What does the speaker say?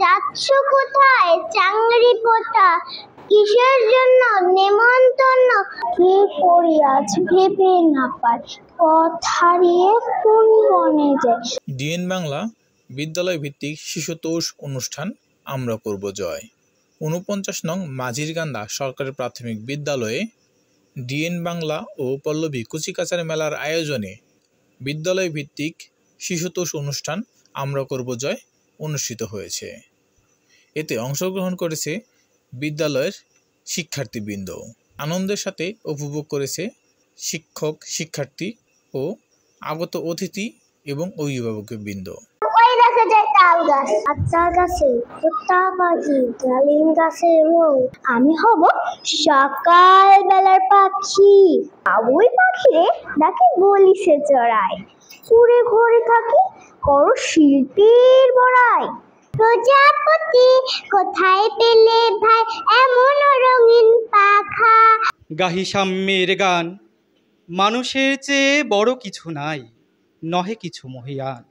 যাচ্ছ কোথায় চাংরি পোতা, কিসের জন্য নেমন্তন্ন? কি করি আজ ভেবে না পাই, পথ হারিয়ে কোন বনে যায়। ডিএন বাংলা বিদ্যালয় ভিত্তিক শিশুতোষ অনুষ্ঠান আমরা করব জয়। ৪৯ নং মাঝিরকান্দা সরকারি প্রাথমিক বিদ্যালয়ে ডিএন বাংলা ও পল্লবী কুচিকাচার মেলার আয়োজনে বিদ্যালয় ভিত্তিক শিশুতোষ অনুষ্ঠান আমরা করব জয় অনুষ্ঠিত হয়েছে। এতে অংশগ্রহণ করেছে বিদ্যালয়ের শিক্ষার্থীবৃন্দ। আনন্দের সাথে উপভোগ করেছে শিক্ষক, শিক্ষার্থী ও আগত অতিথি এবং অভিভাবকবৃন্দ। ওই দেখা যায় তাল গাছ, আর তাল গাছে তোতা পাখি, ডালিম গাছে এবং আমি হব সকাল বেলার পাখি। ওই পাখিরে ডাকে বলিছে চড়াই, উড়ে ঘরে থাকি করো শিল্পীর বড়াই। প্রজাপতি কোথায় পেলে ভাই এমন রঙিন পাখা? গাহি সাম্যের গান, মানুষের চেয়ে বড় কিছু নাই, নহে কিছু মহিয়ান।